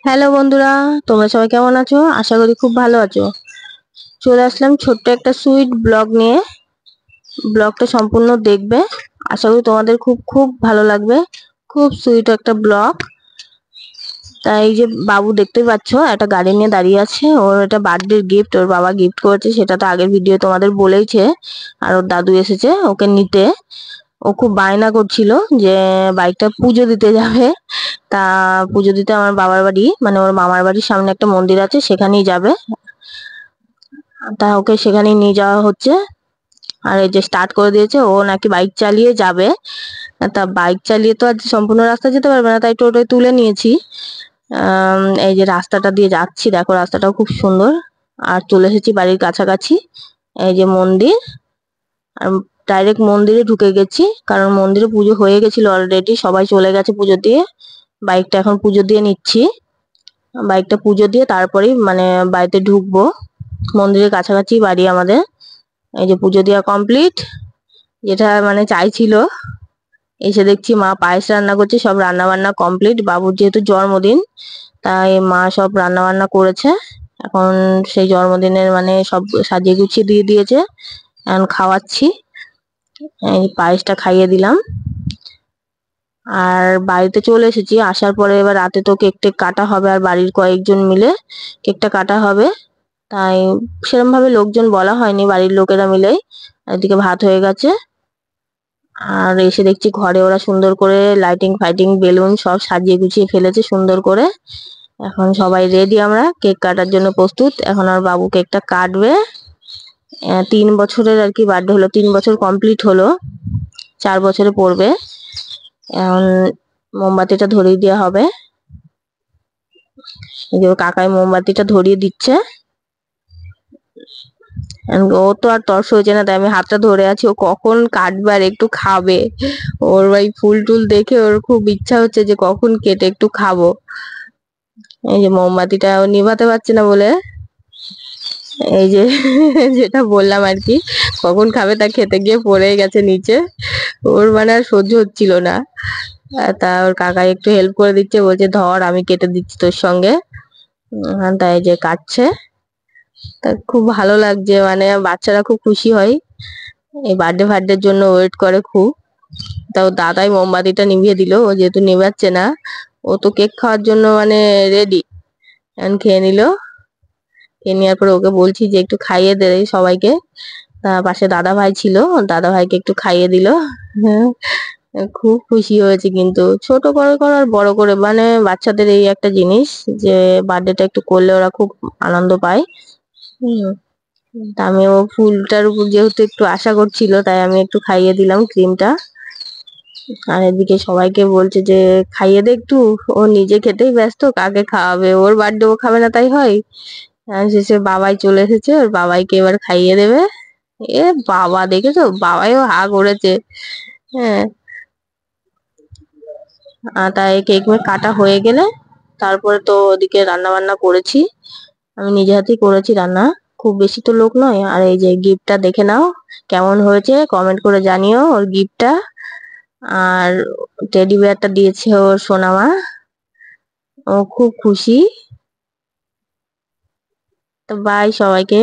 Hello বন্ধুরা, তোমরা সবাই কেমন আছো? আশা করি খুব ভালো আছো। চলে আসলাম ছোট্ট একটা সুইট ব্লগ নিয়ে। ব্লগটা সম্পূর্ণ দেখবে, আশা করি তোমাদের খুব খুব ভালো লাগবে। খুব সুইট একটা ব্লগ। তাই এই যে বাবু দেখতেই পাচ্ছ, একটা গাড়ি নিয়ে দাঁড়িয়ে আছে। ওর এটা বার্থডে গিফট, ওর বাবা গিফট করেছে, সেটা তো আগের ভিডিও তোমাদের বলেইছে। আর ওর দাদু এসেছে ওকে নিতে। ও খুব বায়না করছিল যে বাইকটা পুজো দিতে যাবে। তা পুজো দিতে আমার বাবার বাড়ি মানে ওর মামার বাড়ির সামনে একটা মন্দির আছে, সেখানেই যাবে। তা ওকে সেখানেই নিয়ে যাওয়া হচ্ছে। আর এই যে স্টার্ট করে দিয়েছে, ও নাকি বাইক চালিয়ে যাবে। তা বাইক চালিয়ে তো আজ সম্পূর্ণ রাস্তা যেতে পারবে না, তাই টোটোয় তুলে নিয়েছি। এই যে রাস্তাটা দিয়ে যাচ্ছি, দেখো রাস্তাটাও খুব সুন্দর। আর চলে এসেছি বাড়ির কাছাকাছি। এই যে মন্দির। আর ডাইরেক্ট মন্দিরে ঢুকে গেছি, কারণ মন্দিরে পুজো হয়ে গেছিল অলরেডি, সবাই চলে গেছে পুজো দিয়ে। বাইকটা এখন পুজো দিয়ে নিচ্ছি। বাইকটা পুজো দিয়ে তারপরেই মানে বাড়িতে ঢুকবো। মন্দিরের কাছাকাছি বাড়ি আমাদের। এই যে পুজো দেওয়া কমপ্লিট, যেটা মানে চাইছিল। এসে দেখছি মা পায়েস রান্না করছে, সব রান্না বান্না কমপ্লিট। বাবুর যেহেতু জন্মদিন, তাই মা সব রান্না বান্না করেছে। এখন সেই জন্মদিনের মানে সব সাজিয়ে গুছিয়ে দিয়ে দিয়েছে, এখন খাওয়াচ্ছি। এই পায়েসটা খাইয়ে দিলাম। আর বাড়িতে চলে এসেছি। আসার পরে এবার রাতে তো কেক টেক কাটা হবে, আর বাড়ির কয়েকজন মিলে কেকটা কাটা হবে। তাই সেরকম ভাবে লোকজন বলা হয়নি, বাড়ির লোকেরা মিলেই। এদিকে ভাত হয়ে গেছে। আর এসে দেখছি ঘরে ওরা সুন্দর করে লাইটিং ফাইটিং বেলুন সব সাজিয়ে গুছিয়ে ফেলেছে সুন্দর করে। এখন সবাই রেডি, আমরা কেক কাটার জন্য প্রস্তুত। এখন আর বাবু কেকটা কাটবে। 3 বছরের আর কি বার্থডে হলো, 3 বছর কমপ্লিট হলো, 4 বছরে পড়বে। এখন মোমবাতিটা ধরিয়ে দেওয়া হবে। এই যে কাকাই মোমবাতিটা ধরিয়ে দিচ্ছে। ও তো আর তর্স হয়েছে না, তাই আমি হাতটা ধরে আছি, ও কখন কাটবে আর একটু খাবে। ওর ভাই ফুল টুল দেখে ওর খুব ইচ্ছা হচ্ছে যে কখন কেটে একটু খাবো। এই যে মোমবাতিটা ও নিভাতে পারছে না বলে, এই যে যেটা বললাম আর কি, কখন খাবে তা খেতে গিয়ে পড়ে গেছে নিচে। ওর মানে আর সহ্য হচ্ছিল না। তা ওর কাকাই একটু হেল্প করে দিচ্ছে, বলছে ধর আমি কেটে দিচ্ছি তোর সঙ্গে। তাই যে কাটছে। তা খুব ভালো লাগছে, মানে বাচ্চারা খুব খুশি হয়, এই বার্থডে ফার্থডের জন্য ওয়েট করে খুব। তাও দাদাই মোমবাতিটা নিভিয়ে দিল, ও যেহেতু নেভাচ্ছে না। ও তো কেক খাওয়ার জন্য মানে রেডি। এখন খেয়ে নিল। খেয়ে নেওয়ার পরে ওকে বলছি যে একটু খাইয়ে দে সবাইকে। পাশে দাদা ভাই ছিল, দাদা ভাইকে একটু খাইয়ে দিল। হ্যাঁ, খুব খুশি হয়েছে। কিন্তু ছোট করে করে আর বড় করে মানে বাচ্চাদের এই একটা জিনিস, যে বার্থডেটা একটু করলে ওরা খুব আনন্দ পায়। হুম। তা আমি ও ফুলটার উপর যেহেতু একটু আশা করছিল, তাই আমি একটু খাইয়ে দিলাম ক্রিমটা। আর এদিকে সবাইকে বলছে যে খাইয়ে দে একটু। ও নিজে খেতেই ব্যস্ত, কাকে খাওয়াবে? ওর বার্থডে ও খাবে না তাই হয়? শেষে বাবাই চলে এসেছে, ওর বাবাইকে এবার খাইয়ে দেবে। এ বাবা, দেখেছো বাবাইও হা করেছে। হ্যাঁ। তাই কেক মেক কাটা হয়ে গেলে তারপরে তো ওদিকে রান্না বান্না করেছি। আমি নিজে হাতেই করেছি রান্না। খুব বেশি তো লোক নয়। আর এই যে গিফটটা দেখে নাও, কেমন হয়েছে কমেন্ট করে জানিও ওর গিফটটা। আর টেডি বিয়ারটা দিয়েছে ওর সোনামা, ও খুব খুশি। তো বাই সবাইকে।